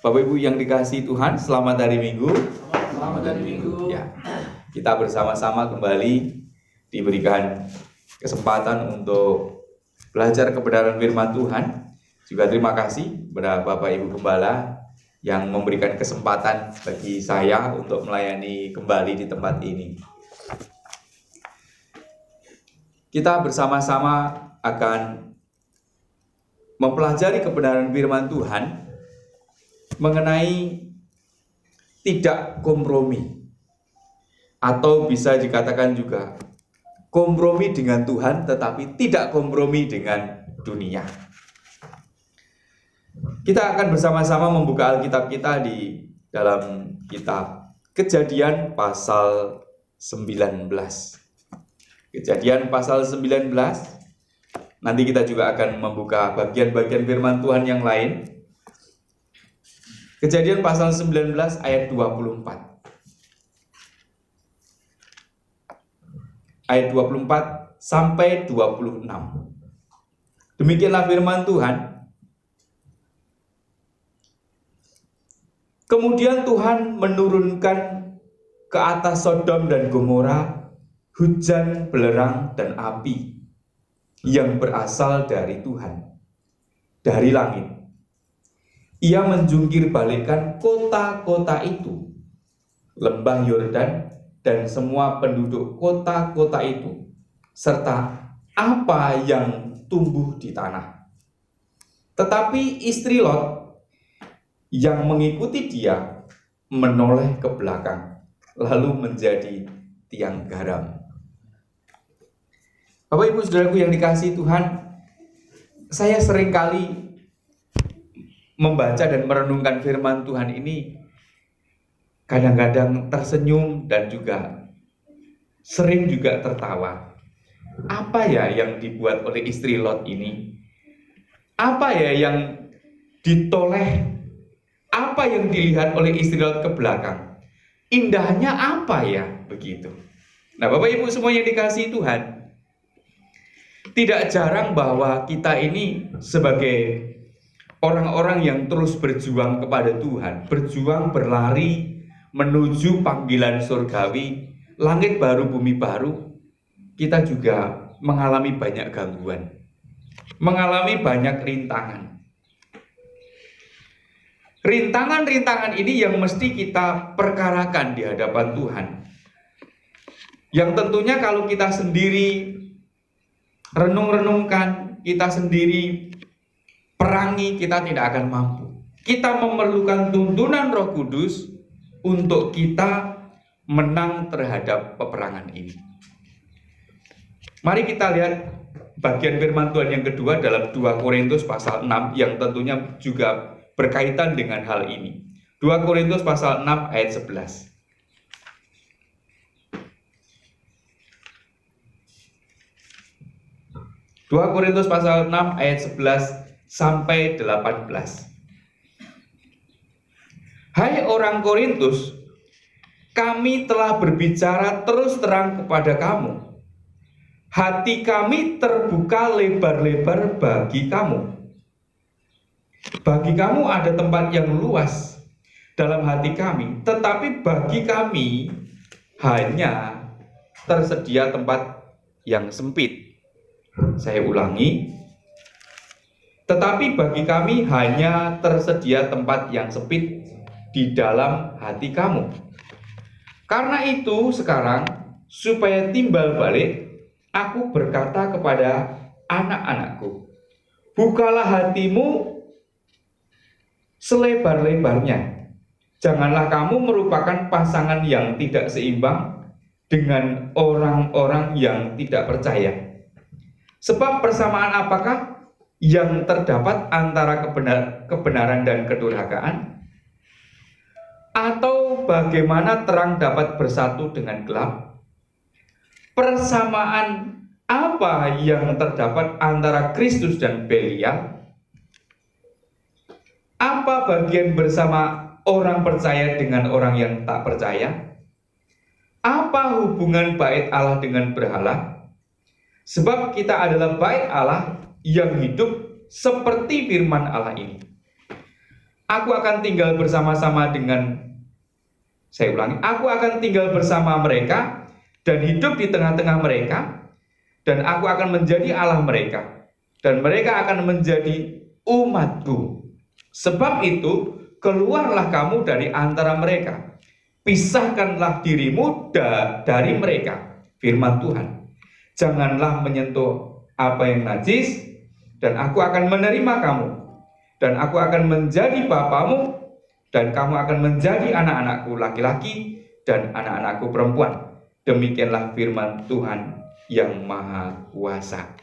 Bapak Ibu yang dikasihi Tuhan, selamat hari Minggu. Selamat hari Minggu. Ya, kita bersama-sama kembali diberikan kesempatan untuk belajar kebenaran firman Tuhan. Juga terima kasih kepada Bapak Ibu Gembala yang memberikan kesempatan bagi saya untuk melayani kembali di tempat ini. Kita bersama-sama akan mempelajari kebenaran firman Tuhan mengenai tidak kompromi, atau bisa dikatakan juga kompromi dengan Tuhan tetapi tidak kompromi dengan dunia. Kita akan bersama-sama membuka Alkitab kita di dalam kitab Kejadian pasal 19. Kejadian pasal 19. Nanti kita juga akan membuka bagian-bagian firman Tuhan yang lain. Kejadian pasal 19 ayat 24. Ayat 24 sampai 26. Demikianlah firman Tuhan. Kemudian Tuhan menurunkan ke atas Sodom dan Gomora hujan belerang dan api yang berasal dari Tuhan, dari langit. Ia menjungkir balikkan kota-kota itu, lembah Yordan dan semua penduduk kota-kota itu, serta apa yang tumbuh di tanah. Tetapi istri Lot yang mengikuti dia menoleh ke belakang, lalu menjadi tiang garam. Bapak Ibu Saudaraku yang dikasihi Tuhan, saya seringkali membaca dan merenungkan firman Tuhan ini kadang-kadang tersenyum dan juga sering juga tertawa. Apa ya yang dibuat oleh istri Lot ini? Apa ya yang ditoleh? Apa yang dilihat oleh istri Lot ke belakang? Indahnya apa ya begitu? Nah, Bapak Ibu semua yang dikasihi Tuhan, tidak jarang bahwa kita ini sebagai orang-orang yang terus berjuang kepada Tuhan, berjuang berlari menuju panggilan surgawi, langit baru, bumi baru, kita juga mengalami banyak gangguan, mengalami banyak rintangan. Rintangan-rintangan ini yang mesti kita perkarakan di hadapan Tuhan. Yang tentunya kalau kita sendiri renung-renungkan, kita sendiri perangi, kita tidak akan mampu. Kita memerlukan tuntunan Roh Kudus untuk kita menang terhadap peperangan ini. Mari kita lihat bagian firman Tuhan yang kedua dalam 2 Korintus pasal 6 yang tentunya juga berkaitan dengan hal ini. 2 Korintus pasal 6 ayat 11. 2 Korintus pasal 6 ayat 11 sampai 18. Hai orang Korintus, kami telah berbicara terus terang kepada kamu. Hati kami terbuka lebar-lebar bagi kamu. Bagi kamu ada tempat yang luas dalam hati kami, tetapi bagi kami hanya tersedia tempat yang sempit. Saya ulangi, tetapi bagi kami hanya tersedia tempat yang sempit di dalam hati kamu. Karena itu sekarang, supaya timbal balik, aku berkata kepada anak-anakku, bukalah hatimu selebar-lebarnya. Janganlah kamu merupakan pasangan yang tidak seimbang dengan orang-orang yang tidak percaya. Sebab persamaan apakah yang terdapat antara kebenaran dan kedurhakaan? Atau bagaimana terang dapat bersatu dengan gelap? Persamaan apa yang terdapat antara Kristus dan Belial? Apa bagian bersama orang percaya dengan orang yang tak percaya? Apa hubungan bait Allah dengan berhala? Sebab kita adalah bait Allah yang hidup seperti firman Allah ini. Aku akan tinggal bersama-sama dengan, saya ulangi, aku akan tinggal bersama mereka dan hidup di tengah-tengah mereka, dan aku akan menjadi Allah mereka, dan mereka akan menjadi umatku. Sebab itu, keluarlah kamu dari antara mereka, pisahkanlah dirimu dari mereka, firman Tuhan. Janganlah menyentuh apa yang najis, dan aku akan menerima kamu, dan aku akan menjadi bapamu, dan kamu akan menjadi anak-anakku laki-laki dan anak-anakku perempuan. Demikianlah firman Tuhan yang Maha Kuasa.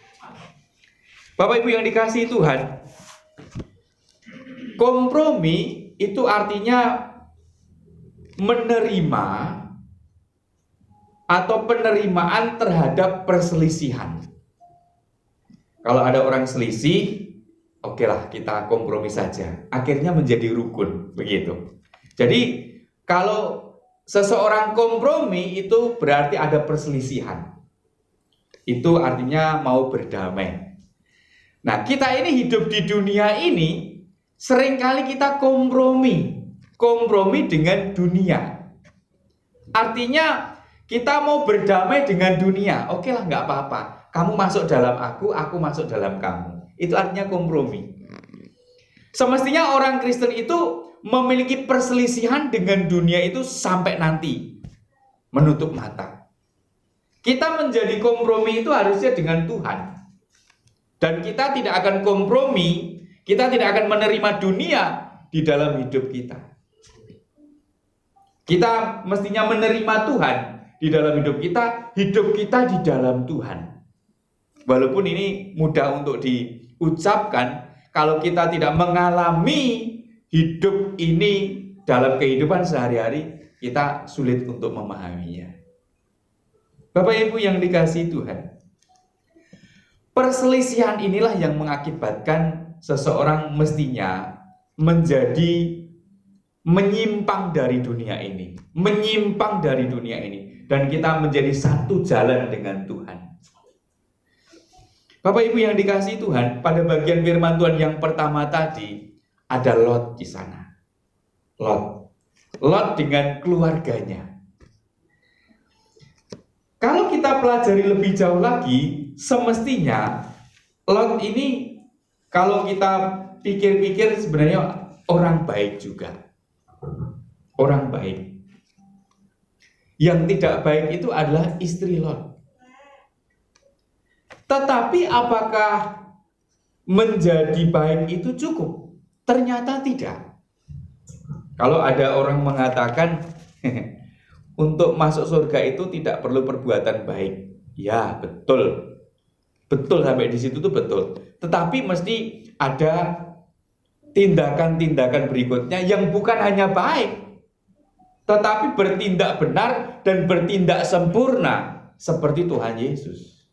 Bapak Ibu yang dikasihi Tuhan, kompromi itu artinya menerima atau penerimaan terhadap perselisihan. Kalau ada orang selisih, oke lah, kita kompromi saja. Akhirnya menjadi rukun, begitu. Jadi kalau seseorang kompromi itu berarti ada perselisihan. Itu artinya mau berdamai. Nah, kita ini hidup di dunia ini, seringkali kita kompromi dengan dunia. Artinya kita mau berdamai dengan dunia. Oke lah, nggak apa-apa. Kamu masuk dalam aku masuk dalam kamu. Itu artinya kompromi. Semestinya orang Kristen itu memiliki perselisihan dengan dunia itu sampai nanti. Menutup mata. Kita menjadi kompromi itu harusnya dengan Tuhan. Dan kita tidak akan kompromi, kita tidak akan menerima dunia di dalam hidup kita. Kita mestinya menerima Tuhan di dalam hidup kita di dalam Tuhan. Walaupun ini mudah untuk diucapkan, kalau kita tidak mengalami hidup ini dalam kehidupan sehari-hari, kita sulit untuk memahaminya. Bapak Ibu yang dikasihi Tuhan, perselisihan inilah yang mengakibatkan seseorang mestinya menjadi menyimpang dari dunia ini, dan kita menjadi satu jalan dengan Tuhan. Bapak Ibu yang dikasihi Tuhan, pada bagian firman Tuhan yang pertama tadi ada Lot di sana. Lot dengan keluarganya. Kalau kita pelajari lebih jauh lagi, semestinya Lot ini kalau kita pikir-pikir sebenarnya orang baik juga. Orang baik. Yang tidak baik itu adalah istri Lot. Tetapi apakah menjadi baik itu cukup? Ternyata tidak. Kalau ada orang mengatakan untuk masuk surga itu tidak perlu perbuatan baik. Ya, betul. Betul, sampai di situ tuh betul. Tetapi mesti ada tindakan-tindakan berikutnya yang bukan hanya baik, tetapi bertindak benar dan bertindak sempurna seperti Tuhan Yesus.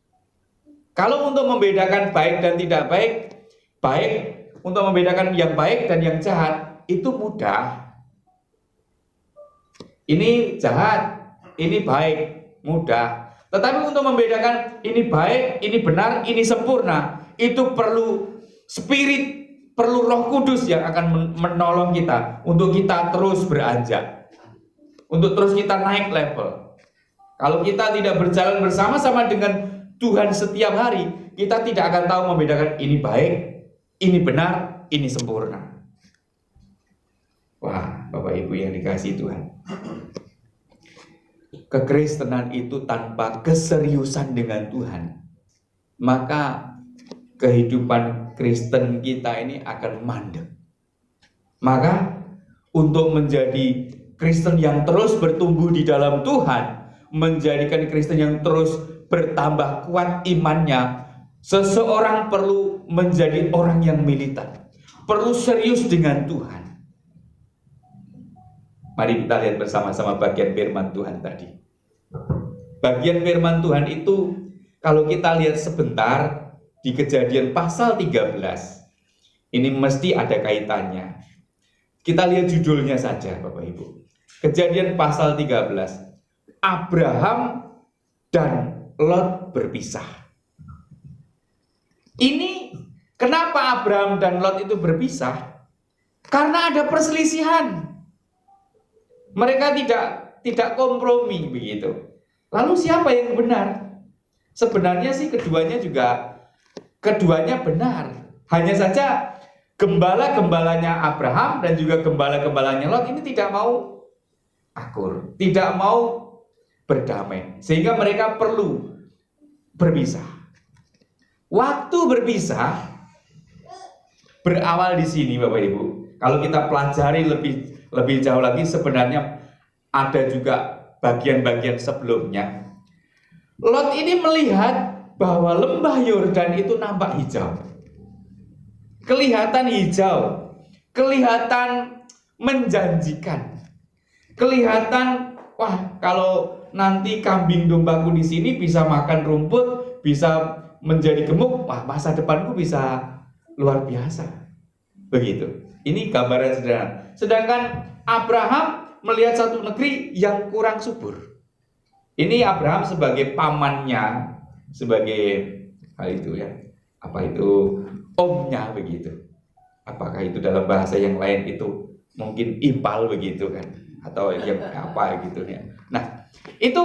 Kalau untuk membedakan baik dan tidak baik, untuk membedakan yang baik dan yang jahat, itu mudah. Ini jahat, ini baik, mudah. Tetapi untuk membedakan ini baik, ini benar, ini sempurna, itu perlu spirit, perlu Roh Kudus yang akan menolong kita untuk kita terus beranjak, untuk terus kita naik level. Kalau kita tidak berjalan bersama-sama dengan Tuhan setiap hari, kita tidak akan tahu membedakan ini baik, ini benar, ini sempurna. Wah, Bapak Ibu yang dikasihi Tuhan, kekristenan itu tanpa keseriusan dengan Tuhan, maka kehidupan Kristen kita ini akan mandek. Maka untuk menjadi Kristen yang terus bertumbuh di dalam Tuhan, menjadikan Kristen yang terus bertambah kuat imannya, seseorang perlu menjadi orang yang militan, perlu serius dengan Tuhan. Mari kita lihat bersama-sama bagian firman Tuhan tadi. Bagian firman Tuhan itu kalau kita lihat sebentar di Kejadian pasal 13, ini mesti ada kaitannya. Kita lihat judulnya saja Bapak Ibu. Kejadian pasal 13, Abraham dan Lot berpisah. Ini kenapa Abraham dan Lot itu berpisah? Karena ada perselisihan. Mereka tidak kompromi begitu. Lalu siapa yang benar? Sebenarnya sih keduanya benar. Hanya saja gembala-gembalanya Abraham dan juga gembala-gembalanya Lot ini tidak mau akur, tidak mau berdamai, sehingga mereka perlu berpisah. Waktu berpisah berawal di sini, Bapak Ibu. Kalau kita pelajari lebih jauh lagi, sebenarnya ada juga bagian-bagian sebelumnya. Lot ini melihat bahwa lembah Yordan itu nampak hijau. Kelihatan hijau, kelihatan menjanjikan. Kelihatan, wah, kalau nanti kambing dombaku di sini bisa makan rumput, bisa menjadi gemuk, wah, masa depanku bisa luar biasa. Begitu. Ini gambaran sederhana. Sedangkan Abraham melihat satu negeri yang kurang subur. Ini Abraham sebagai pamannya, sebagai itu ya, apa itu, omnya begitu. Apakah itu dalam bahasa yang lain itu mungkin ipal begitu kan, atau yang apa gitu ya. Nah, itu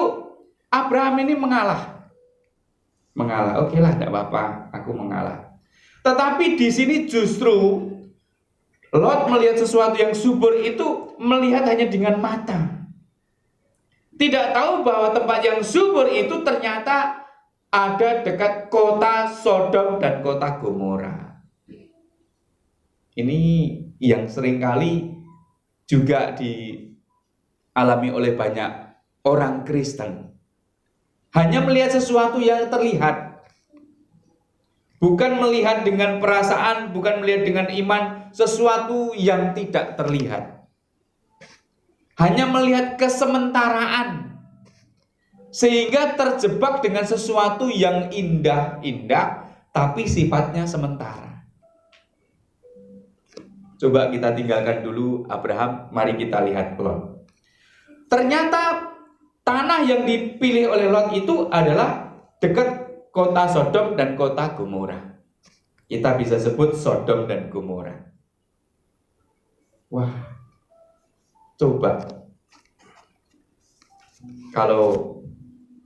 Abraham ini mengalah. Oke lah, tidak apa-apa, aku mengalah. Tetapi di sini justru Lot melihat sesuatu yang subur itu melihat hanya dengan mata. Tidak tahu bahwa tempat yang subur itu ternyata ada dekat kota Sodom dan kota Gomora. Ini yang seringkali juga dialami oleh banyak orang Kristen. Hanya melihat sesuatu yang terlihat. Bukan melihat dengan perasaan, bukan melihat dengan iman, sesuatu yang tidak terlihat. Hanya melihat kesementaraan, sehingga terjebak dengan sesuatu yang indah-indah, tapi sifatnya sementara. Coba kita tinggalkan dulu Abraham, mari kita lihat Lot. Ternyata tanah yang dipilih oleh Lot itu adalah dekat kota Sodom dan kota Gomora. Kita bisa sebut Sodom dan Gomora. Wah, coba kalau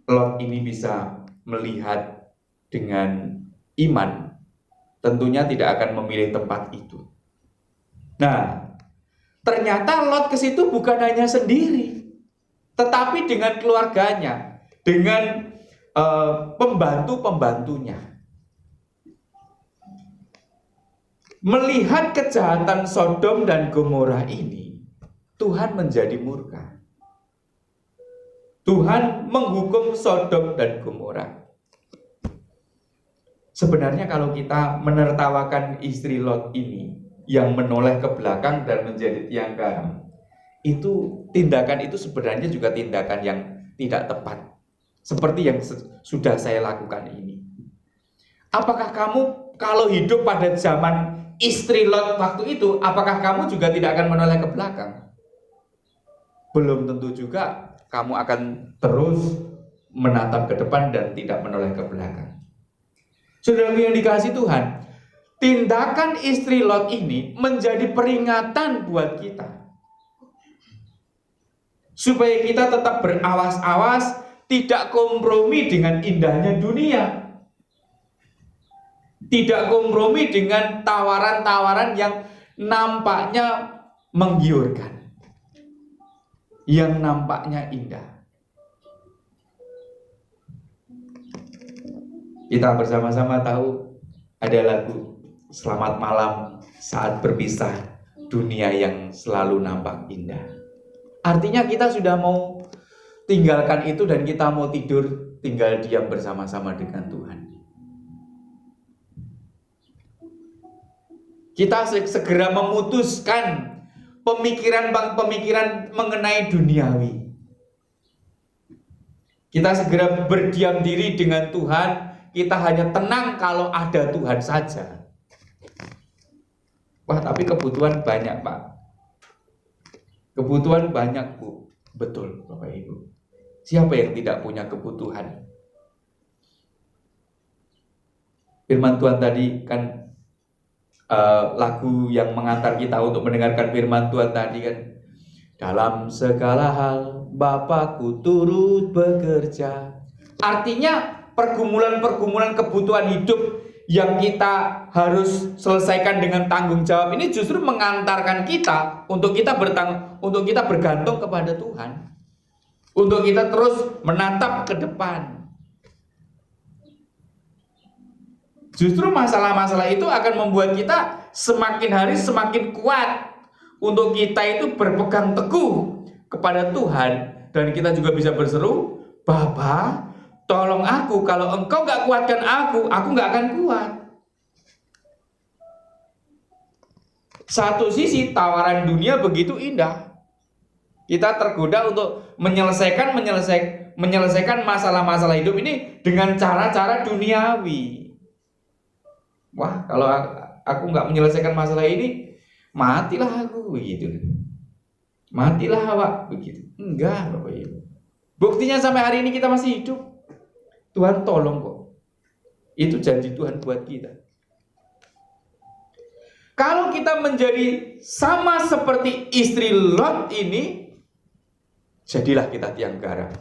Lot ini bisa melihat dengan iman, tentunya tidak akan memilih tempat itu. Nah, ternyata Lot ke situ bukan hanya sendiri, tetapi dengan keluarganya, dengan pembantu-pembantunya. Melihat kejahatan Sodom dan Gomora ini, Tuhan menjadi murka. Tuhan menghukum Sodom dan Gomora. Sebenarnya kalau kita menertawakan istri Lot ini yang menoleh ke belakang dan menjadi tiang garam, itu tindakan itu sebenarnya juga tindakan yang tidak tepat. Seperti yang sudah saya lakukan ini. Apakah kamu kalau hidup pada zaman istri Lot waktu itu, apakah kamu juga tidak akan menoleh ke belakang? Belum tentu juga kamu akan terus menatap ke depan dan tidak menoleh ke belakang. Saudara yang dikasihi Tuhan, tindakan istri Lot ini menjadi peringatan buat kita. Supaya kita tetap berawas-awas, tidak kompromi dengan indahnya dunia. Tidak kompromi dengan tawaran-tawaran yang nampaknya menggiurkan, yang nampaknya indah. Kita bersama-sama tahu ada lagu Selamat Malam Saat Berpisah, Dunia yang Selalu Nampak Indah. Artinya kita sudah mau tinggalkan itu dan kita mau tidur, tinggal diam bersama-sama dengan Tuhan. Kita segera memutuskan pemikiran mengenai duniawi. Kita segera berdiam diri dengan Tuhan. Kita hanya tenang kalau ada Tuhan saja. Wah, tapi kebutuhan banyak, Pak. Kebutuhan banyak, Bu. Betul, Bapak Ibu. Siapa yang tidak punya kebutuhan? Firman Tuhan tadi kan lagu yang mengantar kita untuk mendengarkan firman Tuhan tadi kan, dalam segala hal Bapakku turut bekerja. Artinya pergumulan-pergumulan kebutuhan hidup yang kita harus selesaikan dengan tanggung jawab ini justru mengantarkan kita untuk kita bergantung kepada Tuhan, untuk kita terus menatap ke depan. Justru masalah-masalah itu akan membuat kita semakin hari semakin kuat untuk kita itu berpegang teguh kepada Tuhan, dan kita juga bisa berseru, Bapa, tolong aku, kalau engkau gak kuatkan aku gak akan kuat. Satu sisi tawaran dunia begitu indah, kita tergoda untuk menyelesaikan masalah-masalah hidup ini dengan cara-cara duniawi. Wah, kalau aku nggak menyelesaikan masalah ini, matilah aku begitu. Matilah awak begitu. Enggak, Bapak Ibu. Buktinya sampai hari ini kita masih hidup. Tuhan tolong kok. Itu janji Tuhan buat kita. Kalau kita menjadi sama seperti istri Lot ini, jadilah kita tiang garam.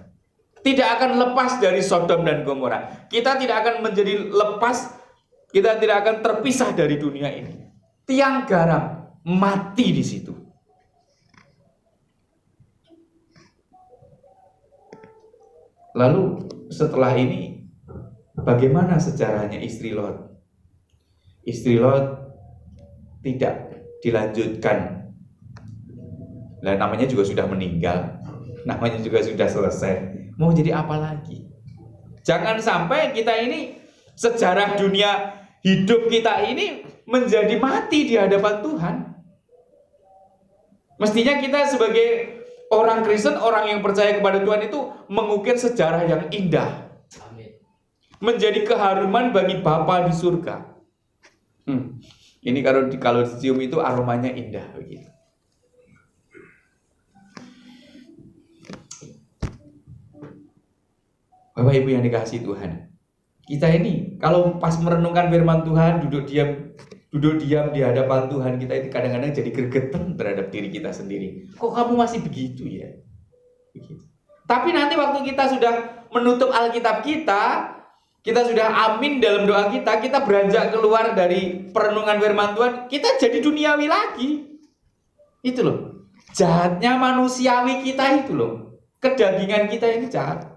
Tidak akan lepas dari Sodom dan Gomora. Kita tidak akan kita tidak akan terpisah dari dunia ini. Tiang garam mati di situ. Lalu setelah ini bagaimana sejarahnya istri Lot? Istri Lot tidak dilanjutkan. Nah, namanya juga sudah meninggal. Namanya juga sudah selesai. Mau jadi apa lagi? Jangan sampai kita ini, sejarah dunia hidup kita ini menjadi mati di hadapan Tuhan. Mestinya kita sebagai orang Kristen, orang yang percaya kepada Tuhan itu mengukir sejarah yang indah. Amin. Menjadi keharuman bagi Bapa di surga. Ini kalau dicium itu aromanya indah begitu. Bapak Ibu yang dikasihi Tuhan, kita ini kalau pas merenungkan firman Tuhan, duduk diam di hadapan Tuhan, kita itu kadang-kadang jadi gregetan terhadap diri kita sendiri. Kok kamu masih begitu ya? Begitu. Tapi nanti waktu kita sudah menutup Alkitab kita sudah amin dalam doa kita beranjak keluar dari perenungan firman Tuhan, kita jadi duniawi lagi. Itu loh, jahatnya manusiawi kita itu loh. Kedagingan kita ini jahat.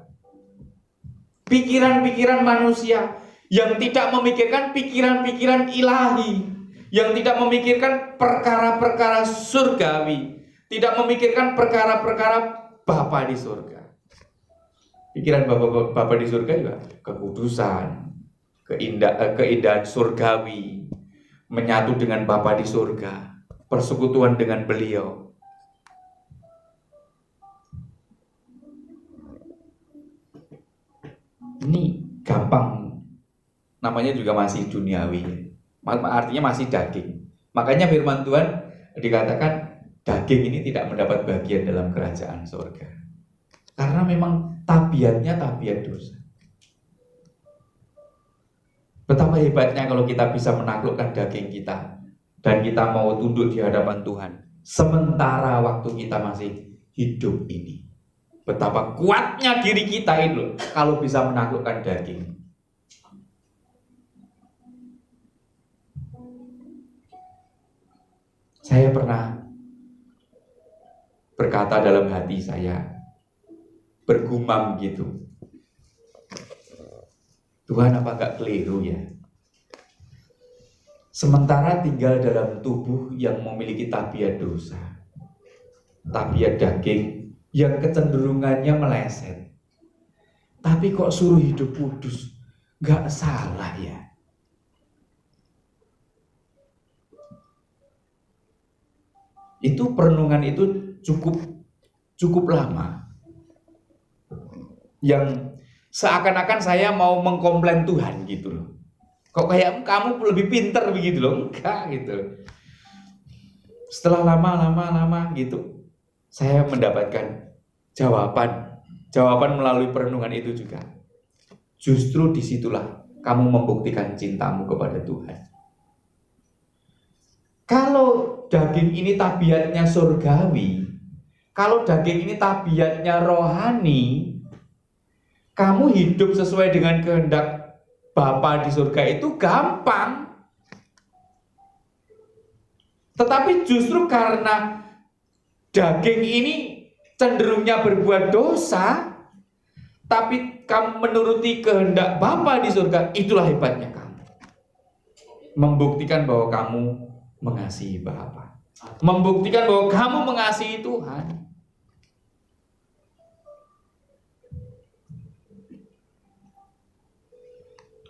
Pikiran-pikiran manusia yang tidak memikirkan pikiran-pikiran ilahi, yang tidak memikirkan perkara-perkara surgawi, tidak memikirkan perkara-perkara Bapa di surga. Pikiran Bapa di surga juga kekudusan, keindahan surgawi, menyatu dengan Bapa di surga, persekutuan dengan Beliau. Ini gampang, namanya juga masih duniawi, artinya masih daging. Makanya firman Tuhan dikatakan daging ini tidak mendapat bagian dalam kerajaan surga, karena memang tabiatnya tabiat dosa. Betapa hebatnya kalau kita bisa menaklukkan daging kita dan kita mau tunduk di hadapan Tuhan sementara waktu kita masih hidup ini. Betapa kuatnya diri kita itu kalau bisa menaklukkan daging. Saya pernah berkata dalam hati saya, bergumam gitu, Tuhan apa gak keliru ya? Sementara tinggal dalam tubuh yang memiliki tabiat dosa, tabiat daging yang kecenderungannya meleset, tapi kok suruh hidup kudus, gak salah ya? Itu perenungan itu cukup lama, yang seakan-akan saya mau mengkomplain Tuhan gitu loh. Kok kayak kamu lebih pintar begitu loh? Enggak gitu. Setelah lama gitu, saya mendapatkan jawaban melalui perenungan itu juga. Justru disitulah kamu membuktikan cintamu kepada Tuhan. Kalau daging ini tabiatnya surgawi, kalau daging ini tabiatnya rohani, kamu hidup sesuai dengan kehendak Bapa di surga itu gampang. Tetapi justru karena daging ini cenderungnya berbuat dosa, tapi kamu menuruti kehendak Bapa di surga, itulah hebatnya kamu. Membuktikan bahwa kamu mengasihi Bapa. Membuktikan bahwa kamu mengasihi Tuhan.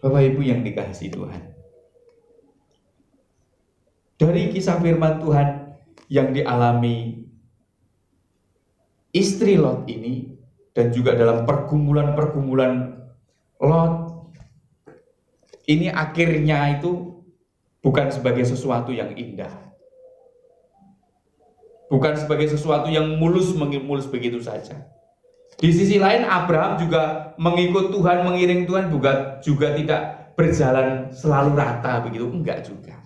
Bapak Ibu yang dikasihi Tuhan, dari kisah firman Tuhan yang dialami istri Lot ini, dan juga dalam pergumulan-pergumulan Lot, ini akhirnya itu bukan sebagai sesuatu yang indah, bukan sebagai sesuatu yang mulus begitu saja. Di sisi lain Abraham juga mengikut Tuhan, mengiring Tuhan, juga tidak berjalan selalu rata begitu, enggak juga.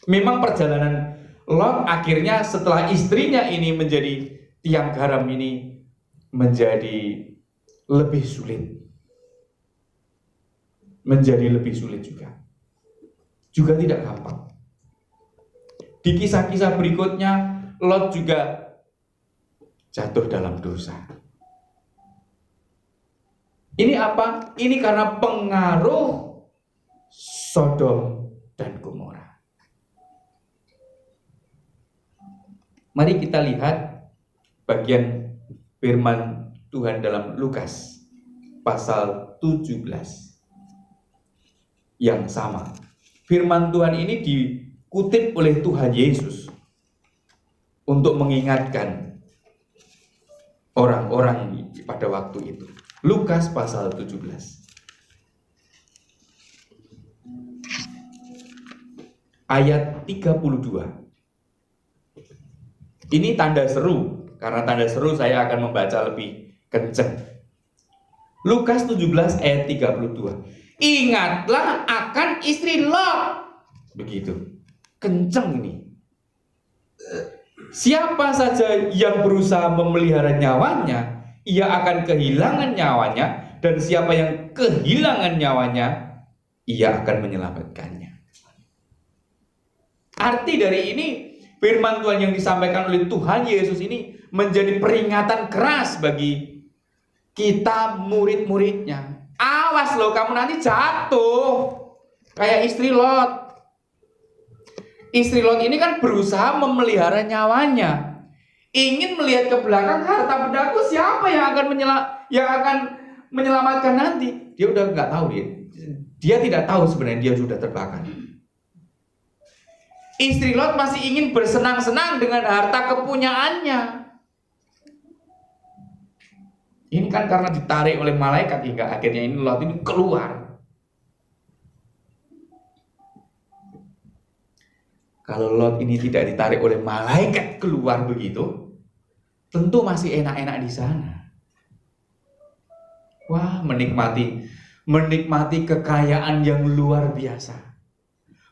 Memang perjalanan Lot akhirnya setelah istrinya ini menjadi tiang garam ini menjadi lebih sulit. Menjadi lebih sulit juga. Juga tidak gampang. Di kisah-kisah berikutnya Lot juga jatuh dalam dosa. Ini apa? Ini karena pengaruh Sodom dan Gomora. Mari kita lihat bagian firman Tuhan dalam Lukas pasal 17 yang sama. Firman Tuhan ini dikutip oleh Tuhan Yesus untuk mengingatkan orang-orang pada waktu itu. Lukas pasal 17 ayat 32. Ini tanda seru. Karena tanda seru saya akan membaca lebih kenceng. Lukas 17 ayat 32. Ingatlah akan istri Lot. Begitu. Kenceng ini. Siapa saja yang berusaha memelihara nyawanya, ia akan kehilangan nyawanya, dan siapa yang kehilangan nyawanya, ia akan menyelamatkannya. Arti dari ini, firman Tuhan yang disampaikan oleh Tuhan Yesus ini menjadi peringatan keras bagi kita murid-muridnya. Awas loh, kamu nanti jatuh kayak istri Lot. Istri Lot ini kan berusaha memelihara nyawanya. Ingin melihat ke belakang, harta bendaku siapa yang akan menyelamatkan nanti. Dia udah nggak tahu, dia tidak tahu sebenarnya dia sudah terbakar. Istri Lot masih ingin bersenang-senang dengan harta kepunyaannya. Ini kan karena ditarik oleh malaikat hingga akhirnya ini Lot ini keluar. Kalau Lot ini tidak ditarik oleh malaikat keluar begitu, tentu masih enak-enak di sana. Wah, menikmati kekayaan yang luar biasa.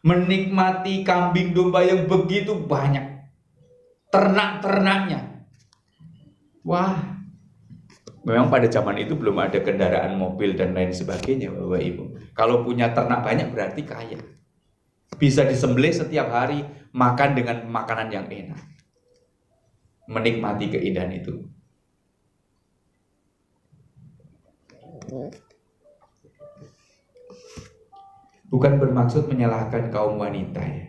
Menikmati kambing domba yang begitu banyak. Ternak-ternaknya. Wah, memang pada zaman itu belum ada kendaraan mobil dan lain sebagainya, Bapak Ibu. Kalau punya ternak banyak berarti kaya. Bisa disembelih setiap hari, makan dengan makanan yang enak. Menikmati keindahan itu. Bukan bermaksud menyalahkan kaum wanita ya.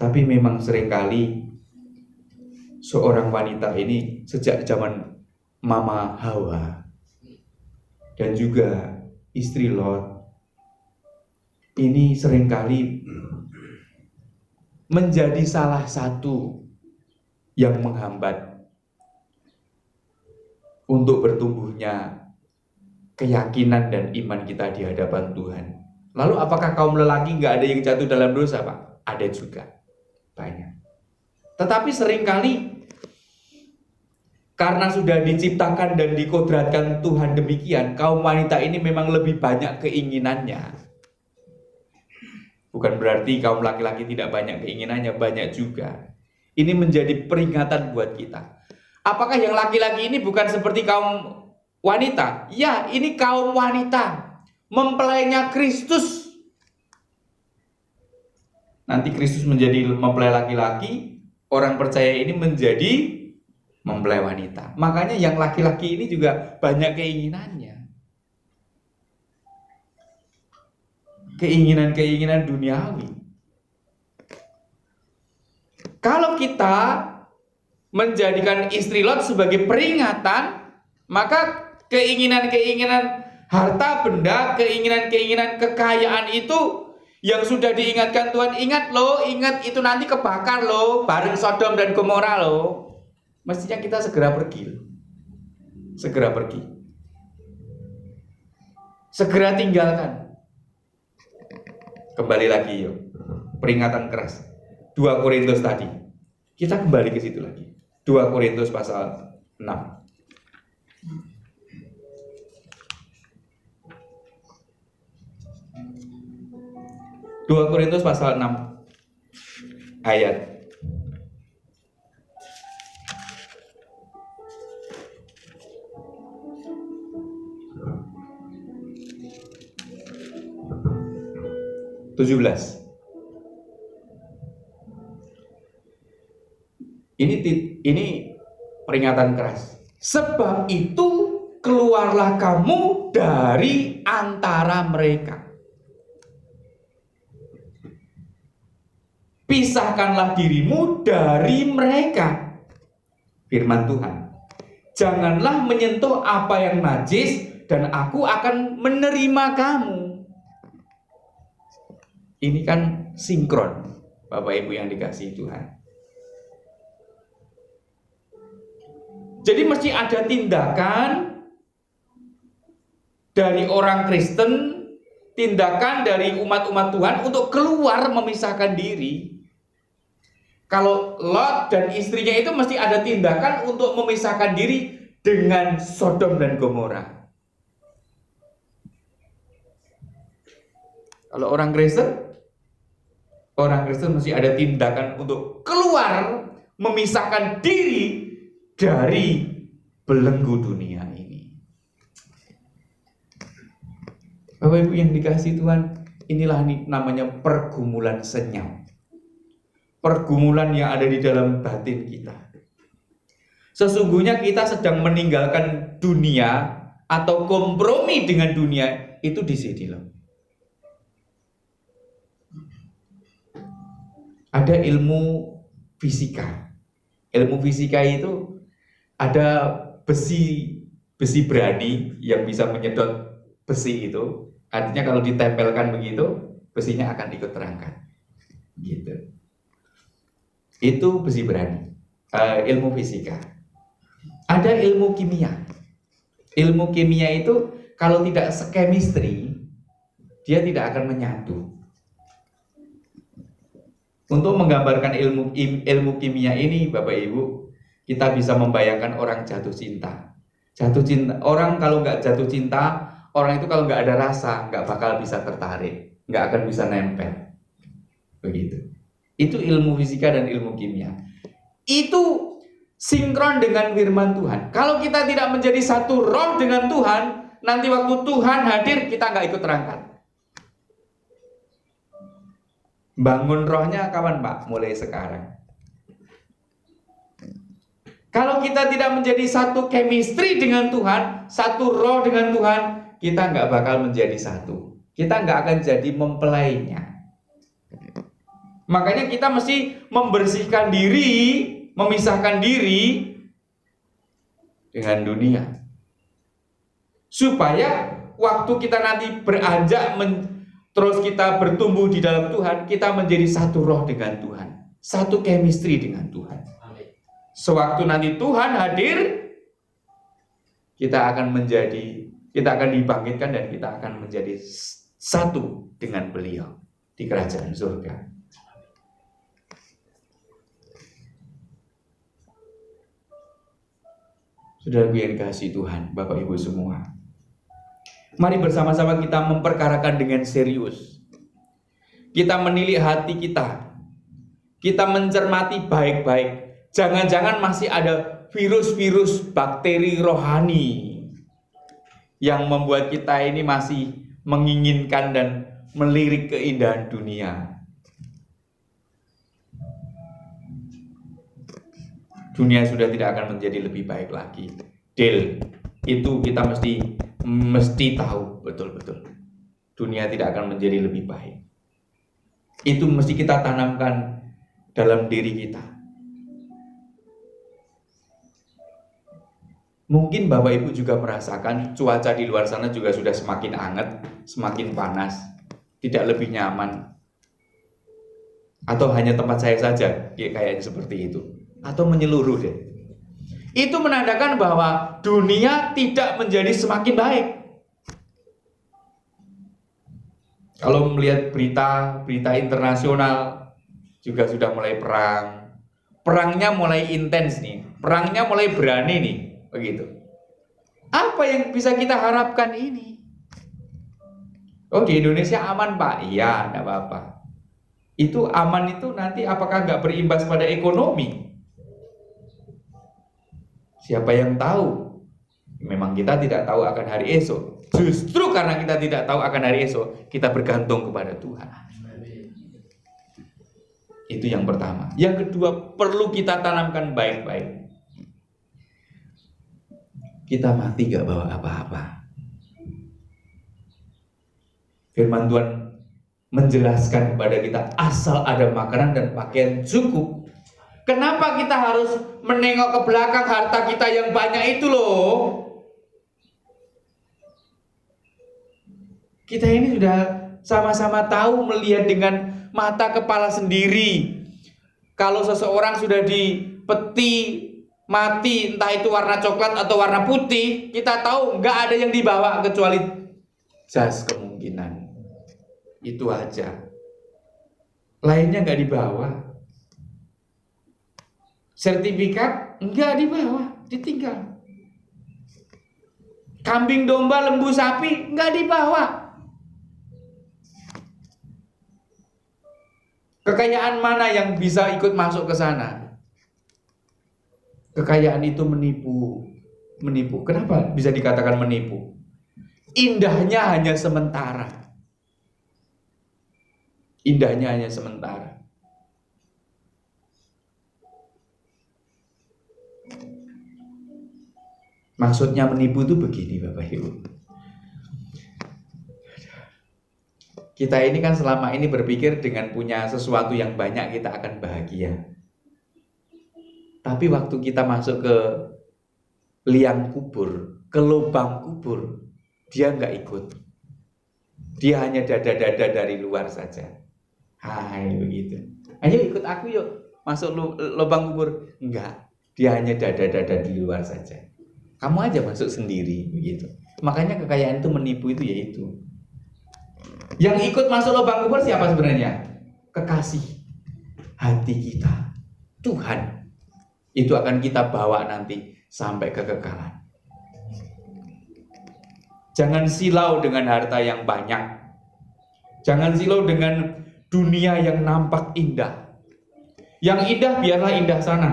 Tapi memang seringkali seorang wanita ini sejak zaman Mama Hawa dan juga istri Lot ini seringkali menjadi salah satu yang menghambat untuk bertumbuhnya keyakinan dan iman kita di hadapan Tuhan. Lalu apakah kaum lelaki nggak ada yang jatuh dalam dosa, Pak? Ada juga, banyak. Tetapi seringkali karena sudah diciptakan dan dikodratkan Tuhan demikian, kaum wanita ini memang lebih banyak keinginannya. Bukan berarti kaum laki-laki tidak banyak keinginannya, banyak juga. Ini menjadi peringatan buat kita. Apakah yang laki-laki ini bukan seperti kaum wanita? Ya, ini kaum wanita, mempelainya Kristus. Nanti Kristus menjadi mempelai laki-laki, orang percaya ini menjadi mempelai wanita. Makanya yang laki-laki ini juga banyak keinginannya. Keinginan-keinginan duniawi. Kalau kita menjadikan istri Lot sebagai peringatan, maka keinginan-keinginan harta benda, keinginan-keinginan kekayaan itu yang sudah diingatkan Tuhan, ingat loh, ingat itu nanti kebakar loh, bareng Sodom dan Gomora loh. Mestinya kita segera pergi loh. Segera pergi. Segera tinggalkan. Kembali lagi yuk. Peringatan keras. 2 Korintus tadi. Kita kembali ke situ lagi. 2 Korintus pasal 6. 2 Korintus pasal 6 ayat 17. Ini peringatan keras. Sebab itu keluarlah kamu dari antara mereka. Pisahkanlah dirimu dari mereka. Firman Tuhan. Janganlah menyentuh apa yang najis dan aku akan menerima kamu. Ini kan sinkron, Bapak Ibu yang dikasihi Tuhan. Jadi mesti ada tindakan dari orang Kristen, tindakan dari umat-umat Tuhan untuk keluar memisahkan diri. Kalau Lot dan istrinya itu mesti ada tindakan untuk memisahkan diri dengan Sodom dan Gomora. Kalau orang Kristen mesti ada tindakan untuk keluar memisahkan diri dari belenggu dunia ini. Bapak Ibu yang dikasihi Tuhan, inilah namanya pergumulan senyap. Pergumulan yang ada di dalam batin kita. Sesungguhnya kita sedang meninggalkan dunia atau kompromi dengan dunia itu di sini loh. Ada ilmu fisika. Ilmu fisika itu ada besi berani yang bisa menyedot besi itu. Artinya kalau ditempelkan begitu, besinya akan ikut terangkat. Gitu. Itu besi berani. Ilmu fisika. Ada ilmu kimia. Ilmu kimia itu kalau tidak sekemistri, dia tidak akan menyatu. Untuk menggambarkan ilmu kimia ini, Bapak Ibu, kita bisa membayangkan orang jatuh cinta. Jatuh cinta, orang kalau nggak jatuh cinta, orang itu kalau nggak ada rasa, nggak bakal bisa tertarik, nggak akan bisa nempel. Begitu. Itu ilmu fisika dan ilmu kimia. Itu sinkron dengan firman Tuhan. Kalau kita tidak menjadi satu roh dengan Tuhan, nanti waktu Tuhan hadir, kita nggak ikut terangkat. Bangun rohnya kapan Pak? Mulai sekarang. Kalau kita tidak menjadi satu chemistry dengan Tuhan, satu roh dengan Tuhan, kita nggak bakal menjadi satu. Kita nggak akan jadi mempelainya. Makanya kita mesti membersihkan diri, memisahkan diri dengan dunia. Supaya waktu kita nanti beranjak terus kita bertumbuh di dalam Tuhan, kita menjadi satu roh dengan Tuhan, satu chemistry dengan Tuhan. Sewaktu nanti Tuhan hadir, kita akan dibangkitkan dan kita akan menjadi satu dengan beliau di kerajaan surga. Saudara yang dikasihi Tuhan, Bapak Ibu semua, mari bersama-sama kita memperkarakan dengan serius. kita menilik hati kita mencermati baik-baik. Jangan-jangan masih ada virus-virus bakteri rohani yang membuat kita ini masih menginginkan dan melirik keindahan dunia. Dunia sudah tidak akan menjadi lebih baik lagi. Deal. Itu kita mesti tahu betul-betul. Dunia tidak akan menjadi lebih baik. Itu mesti kita tanamkan dalam diri kita. Mungkin Bapak Ibu juga merasakan cuaca di luar sana juga sudah semakin hangat, semakin panas, tidak lebih nyaman. Atau hanya tempat saya saja kayaknya seperti itu. Atau menyeluruh deh. Itu menandakan bahwa dunia tidak menjadi semakin baik. Kalau melihat berita internasional juga sudah mulai perang. Perangnya mulai intens nih. Perangnya mulai berani nih. Begitu. Apa yang bisa kita harapkan ini? Oh, di Indonesia aman, Pak. Iya, enggak apa-apa. Itu aman itu nanti apakah nggak berimbas pada ekonomi? Siapa yang tahu? Memang kita tidak tahu akan hari esok. Justru karena kita tidak tahu akan hari esok, kita bergantung kepada Tuhan. Itu yang pertama. Yang kedua, perlu kita tanamkan baik-baik. Kita mati gak bawa apa-apa. Firman Tuhan menjelaskan kepada kita, asal ada makanan dan pakaian cukup. Kenapa kita harus menengok ke belakang harta kita yang banyak itu loh? Kita ini sudah sama-sama tahu, melihat dengan mata kepala sendiri. Kalau seseorang sudah dipeti mati, entah itu warna coklat atau warna putih, kita tahu nggak ada yang dibawa kecuali jas kemungkinan. Itu aja. Lainnya nggak dibawa. Sertifikat nggak dibawa, ditinggal. Kambing domba, lembu sapi nggak dibawa. Kekayaan mana yang bisa ikut masuk ke sana? Kekayaan itu menipu. Kenapa bisa dikatakan menipu? Indahnya hanya sementara. Indahnya hanya sementara. Maksudnya menipu itu begini, Bapak Ibu. Kita ini kan selama ini berpikir dengan punya sesuatu yang banyak kita akan bahagia. Tapi waktu kita masuk ke liang kubur, ke lubang kubur, dia nggak ikut. Dia hanya dada-dada dari luar saja. Hai, begitu. Ayo ikut aku yuk, masuk lubang kubur. Enggak, dia hanya dada-dada di luar saja. Kamu aja masuk sendiri, begitu. Makanya kekayaan itu menipu itu yaitu. Yang ikut masuk lubang kubur siapa sebenarnya? Kekasih hati kita, Tuhan. Itu akan kita bawa nanti sampai kekekalan. Jangan silau dengan harta yang banyak. Jangan silau dengan dunia yang nampak indah. Yang indah biarlah indah sana.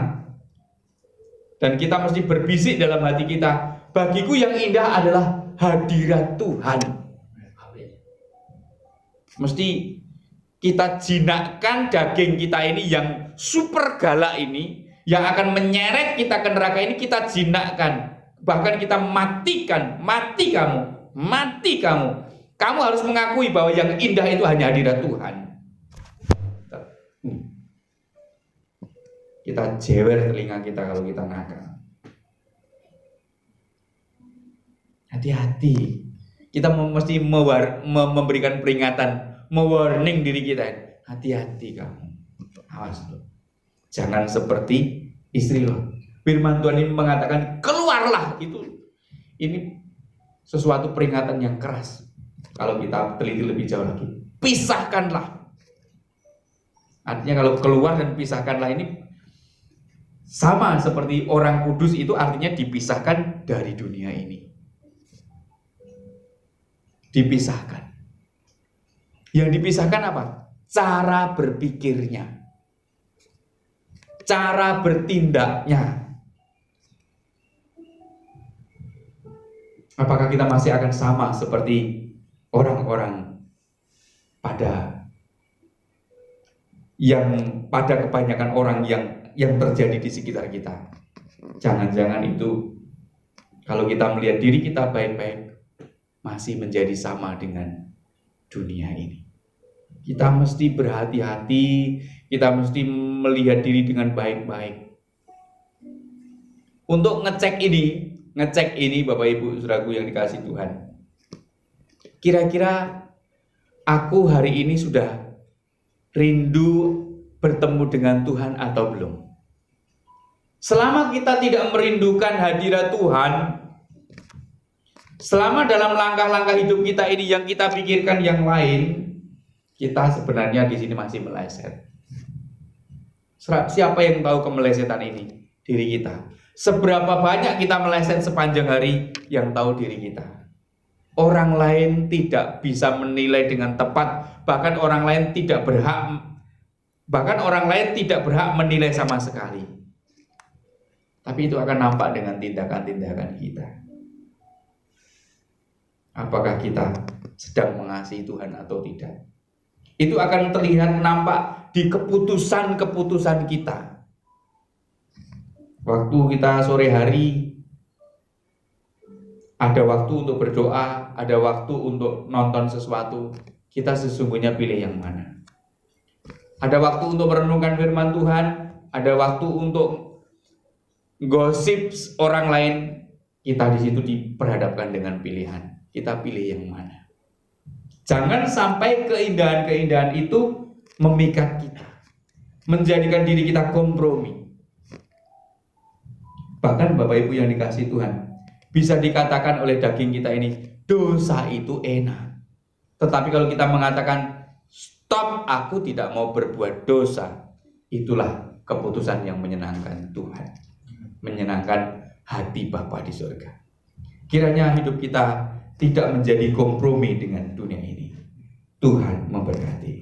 Dan kita mesti berbisik dalam hati kita, bagiku yang indah adalah hadirat Tuhan. Mesti kita jinakkan daging kita ini yang super galak ini, yang akan menyeret kita ke neraka ini, kita jinakkan. Bahkan kita matikan, mati kamu. Kamu harus mengakui bahwa yang indah itu hanya hadirat Tuhan. Kita jewer telinga kita kalau kita nakal. Hati-hati. Kita mesti memberikan peringatan, mewarning diri kita. Hati-hati kamu. Awas loh. Jangan seperti istri Lot. Firman Tuhan ini mengatakan keluarlah. Ini sesuatu peringatan yang keras. Kalau kita teliti lebih jauh lagi, pisahkanlah. Artinya kalau keluar dan pisahkanlah ini sama seperti orang kudus itu artinya dipisahkan dari dunia ini. Dipisahkan. Yang dipisahkan apa? cara berpikirnya, cara bertindaknya. Apakah kita masih akan sama seperti orang-orang pada kebanyakan orang yang terjadi di sekitar kita? Jangan-jangan itu kalau kita melihat diri kita baik-baik masih menjadi sama dengan dunia ini. Kita mesti berhati-hati, kita mesti melihat diri dengan baik-baik. Untuk ngecek ini Bapak Ibu Saudaraku yang dikasihi Tuhan. Kira-kira aku hari ini sudah rindu bertemu dengan Tuhan atau belum? Selama kita tidak merindukan hadirat Tuhan, selama dalam langkah-langkah hidup kita ini yang kita pikirkan yang lain, kita sebenarnya di sini masih meleset. Siapa yang tahu kemelesetan ini? Diri kita. Seberapa banyak kita meleset sepanjang hari, yang tahu diri kita. Orang lain tidak bisa menilai dengan tepat, bahkan orang lain tidak berhak menilai sama sekali. Tapi itu akan nampak dengan tindakan-tindakan kita. Apakah kita sedang mengasihi Tuhan atau tidak? Itu akan terlihat nampak di keputusan-keputusan kita. Waktu kita sore hari, ada waktu untuk berdoa, ada waktu untuk nonton sesuatu, kita sesungguhnya pilih yang mana? Ada waktu untuk merenungkan firman Tuhan, ada waktu untuk gosip orang lain, kita di situ diperhadapkan dengan pilihan. Kita pilih yang mana? Jangan sampai keindahan-keindahan itu memikat kita, menjadikan diri kita kompromi. Bahkan Bapak Ibu yang dikasihi Tuhan, bisa dikatakan oleh daging kita ini, dosa itu enak. Tetapi kalau kita mengatakan, stop, aku tidak mau berbuat dosa, itulah keputusan yang menyenangkan Tuhan, menyenangkan hati Bapa di surga. Kiranya hidup kita tidak menjadi kompromi dengan dunia ini. Tuhan memberkati.